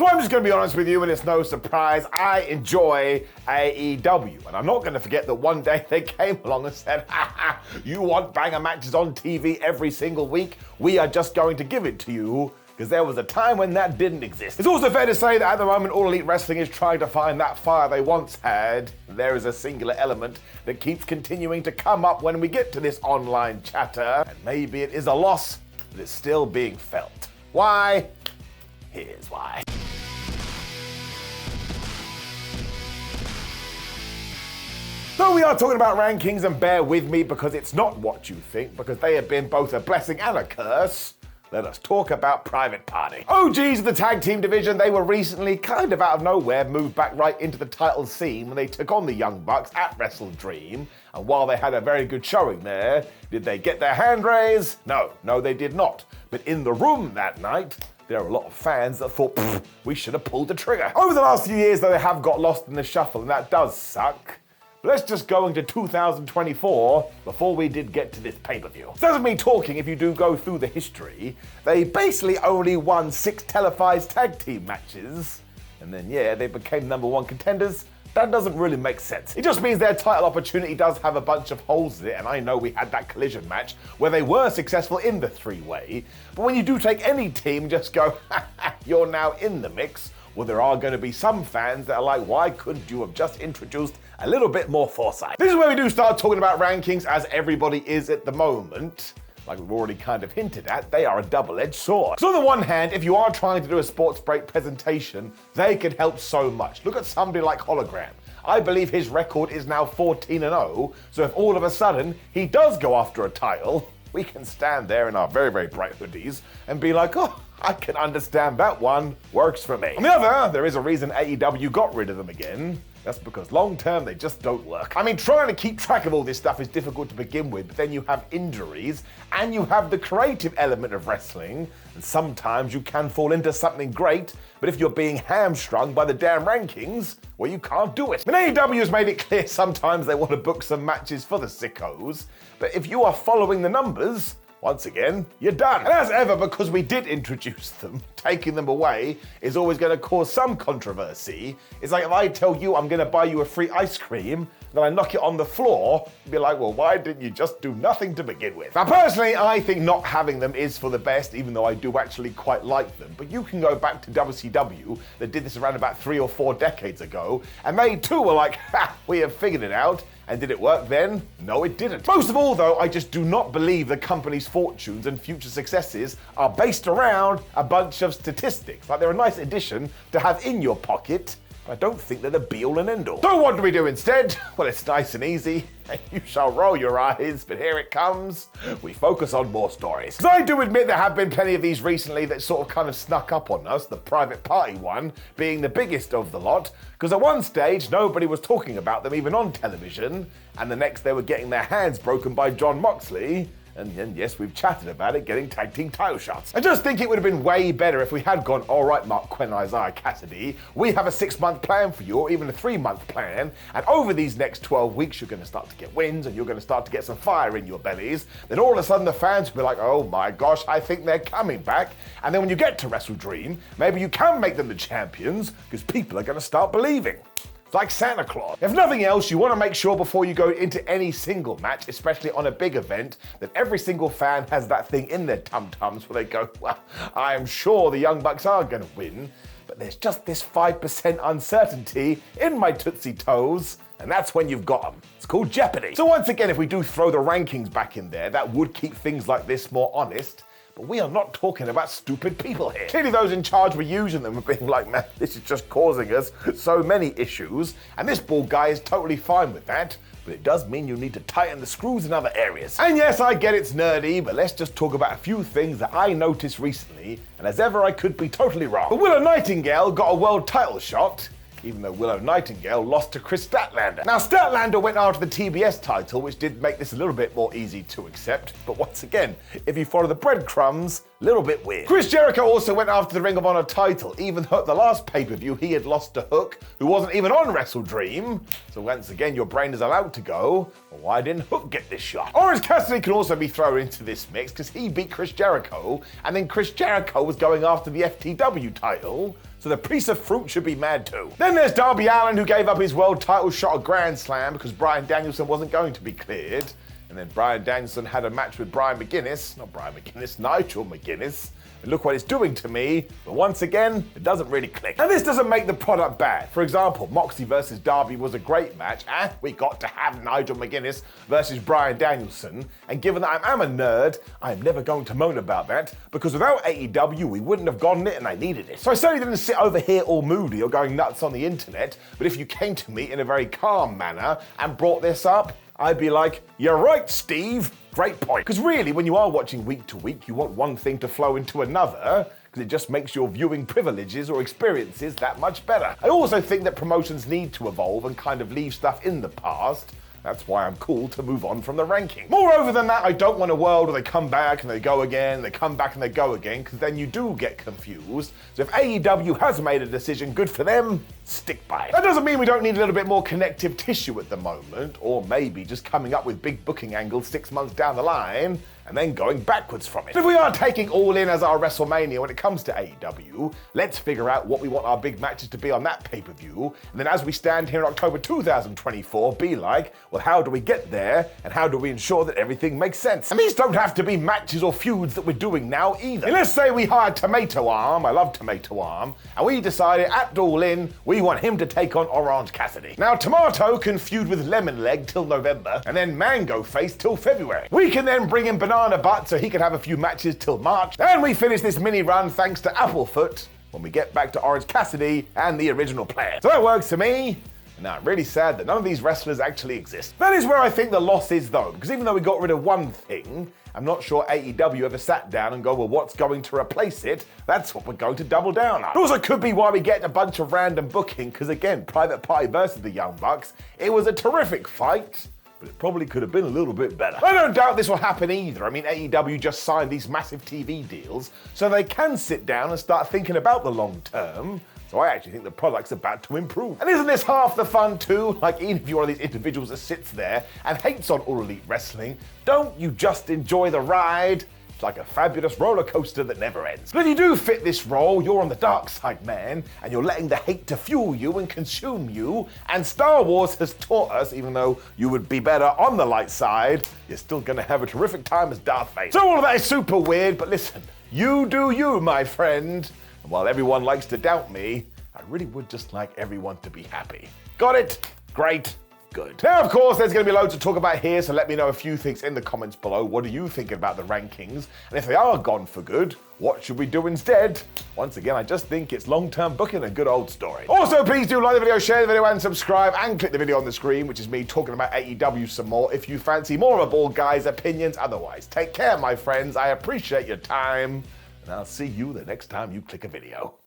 So I'm just going to be honest with you, and it's no surprise, I enjoy AEW. And I'm not going to forget that one day they came along and said, ha, you want banger matches on TV every single week? We are just going to give it to you. Because there was a time when that didn't exist. It's also fair to say that at the moment, All Elite Wrestling is trying to find that fire they once had. There is a singular element that keeps continuing to come up when we get to this online chatter. And maybe it is a loss, but it's still being felt. Why? Here's why. So we are talking about rankings, and bear with me because it's not what you think, because they have been both a blessing and a curse. Let us talk about Private Party. OGs of the tag team division, they were recently, kind of out of nowhere, moved back right into the title scene when they took on the Young Bucks at Wrestle Dream. And while they had a very good showing there, did they get their hand raised? No, they did not. But in the room that night, there were a lot of fans that thought, we should have pulled the trigger. Over the last few years, though, they have got lost in the shuffle, and that does suck. But let's just go into 2024 before we did get to this pay-per-view. It doesn't mean talking if you do go through the history. They basically only won 6 televised tag team matches. And then, they became number 1 contenders. That doesn't really make sense. It just means their title opportunity does have a bunch of holes in it, and I know we had that collision match where they were successful in the 3-way. But when you do take any team, just go, you're now in the mix. Well, there are going to be some fans that are like, why couldn't you have just introduced a little bit more foresight? This is where we do start talking about rankings, as everybody is at the moment. Like we've already kind of hinted at, they are a double-edged sword. So on the one hand, if you are trying to do a sports break presentation, they can help so much. Look at somebody like Hologram. I believe his record is now 14-0, so if all of a sudden he does go after a title, we can stand there in our very, very bright hoodies and be like, oh, I can understand that one, works for me. On the other, there is a reason AEW got rid of them again. That's because long term, they just don't work. I mean, trying to keep track of all this stuff is difficult to begin with, but then you have injuries, and you have the creative element of wrestling, and sometimes you can fall into something great, but if you're being hamstrung by the damn rankings, well, you can't do it. And AEW has made it clear sometimes they want to book some matches for the sickos, but if you are following the numbers, once again, you're done. And as ever, because we did introduce them, taking them away is always going to cause some controversy. It's like if I tell you I'm going to buy you a free ice cream, then I knock it on the floor, you'd be like, well, why didn't you just do nothing to begin with? Now, personally, I think not having them is for the best, even though I do actually quite like them. But you can go back to WCW that did this around about 3 or 4 decades ago, and they too were like, we have figured it out. And did it work then? No, it didn't. Most of all, though, I just do not believe the company's fortunes and future successes are based around a bunch of statistics. Like, they're a nice addition to have in your pocket, but I don't think they're the be-all and end-all. So what do we do instead? Well, it's nice and easy. You shall roll your eyes, but here it comes. We focus on more stories. Because I do admit there have been plenty of these recently that sort of kind of snuck up on us, the Private Party one being the biggest of the lot, because at one stage nobody was talking about them even on television, and the next they were getting their hands broken by Jon Moxley. And yes, we've chatted about it, getting tag team title shots. I just think it would have been way better if we had gone, all right, Mark Quinn and Isaiah Cassidy, we have a 6-month plan for you, or even a 3-month plan, and over these next 12 weeks, you're going to start to get wins, and you're going to start to get some fire in your bellies. Then all of a sudden, the fans will be like, oh my gosh, I think they're coming back. And then when you get to Wrestle Dream, maybe you can make them the champions, because people are going to start believing. It's like Santa Claus. If nothing else, you want to make sure before you go into any single match, especially on a big event, that every single fan has that thing in their tum-tums where they go, well, I am sure the Young Bucks are going to win, but there's just this 5% uncertainty in my Tootsie Toes, and that's when you've got them. It's called Jeopardy. So once again, if we do throw the rankings back in there, that would keep things like this more honest. But we are not talking about stupid people here. Clearly those in charge were using them and being like, man, this is just causing us so many issues. And this bald guy is totally fine with that. But it does mean you need to tighten the screws in other areas. And yes, I get it's nerdy, but let's just talk about a few things that I noticed recently. And as ever, I could be totally wrong. But Willow Nightingale got a world title shot, even though Willow Nightingale lost to Chris Statlander. Now, Statlander went after the TBS title, which did make this a little bit more easy to accept, but once again, if you follow the breadcrumbs, a little bit weird. Chris Jericho also went after the Ring of Honor title, even though at the last pay-per-view he had lost to Hook, who wasn't even on Wrestle Dream. So once again, your brain is allowed to go, well, why didn't Hook get this shot? Orange Cassidy can also be thrown into this mix because he beat Chris Jericho, and then Chris Jericho was going after the FTW title. so the piece of fruit should be mad too. Then there's Darby Allin, who gave up his world title shot at Grand Slam because Bryan Danielson wasn't going to be cleared. And then Bryan Danielson had a match with Nigel McGuinness. And look what it's doing to me, but once again, it doesn't really click. And this doesn't make the product bad. For example, Moxley versus Darby was a great match, and we got to have Nigel McGuinness versus Bryan Danielson. And given that I am a nerd, I'm never going to moan about that, because without AEW, we wouldn't have gotten it, and I needed it. So I certainly didn't sit over here all moody or going nuts on the internet, but if you came to me in a very calm manner and brought this up, I'd be like, you're right, Steve. Great point. Because really, when you are watching week to week, you want one thing to flow into another, because it just makes your viewing privileges or experiences that much better. I also think that promotions need to evolve and kind of leave stuff in the past. That's why I'm cool to move on from the ranking. Moreover than that, I don't want a world where they come back and they go again, they come back and they go again, because then you do get confused. So if AEW has made a decision, good for them, stick by it. That doesn't mean we don't need a little bit more connective tissue at the moment, or maybe just coming up with big booking angles 6 months down the line, and then going backwards from it. If we are taking All In as our WrestleMania when it comes to AEW, let's figure out what we want our big matches to be on that pay-per-view, and then as we stand here in October 2024, be like, well, how do we get there, and how do we ensure that everything makes sense? And these don't have to be matches or feuds that we're doing now either. And let's say we hired Tomato Arm, I love Tomato Arm, and we decided at All In, we want him to take on Orange Cassidy. Now, Tomato can feud with Lemon Leg till November, and then Mango Face till February. We can then bring in Banana Butt so he can have a few matches till March, and we finish this mini run thanks to Applefoot when we get back to Orange Cassidy and the original plan. So that works for me. And now I'm really sad that none of these wrestlers actually exist. That is where I think the loss is though, because even though we got rid of one thing, I'm not sure AEW ever sat down and go, well, what's going to replace it? That's what we're going to double down on. It also could be why we get a bunch of random booking, because again, Private Party versus the Young Bucks, it was a terrific fight, but it probably could have been a little bit better. I don't doubt this will happen either. I mean, AEW just signed these massive TV deals, so they can sit down and start thinking about the long term. So I actually think the product's about to improve. And isn't this half the fun too? Like, even if you're one of these individuals that sits there and hates on All Elite Wrestling, don't you just enjoy the ride? It's like a fabulous roller coaster that never ends. But if you do fit this role, you're on the dark side, man, and you're letting the hate to fuel you and consume you. And Star Wars has taught us, even though you would be better on the light side, you're still gonna have a terrific time as Darth Vader. So all of that is super weird, but listen, you do you, my friend. And while everyone likes to doubt me, I really would just like everyone to be happy. Got it? Great. Good. Now, of course, there's going to be loads to talk about here, so let me know a few things in the comments below. What do you think about the rankings? And if they are gone for good, what should we do instead? Once again, I just think it's long-term booking, a good old story. Also, please do like the video, share the video, and subscribe, and click the video on the screen, which is me talking about AEW some more, if you fancy more of a bald guy's opinions. Otherwise, take care, my friends. I appreciate your time, and I'll see you the next time you click a video.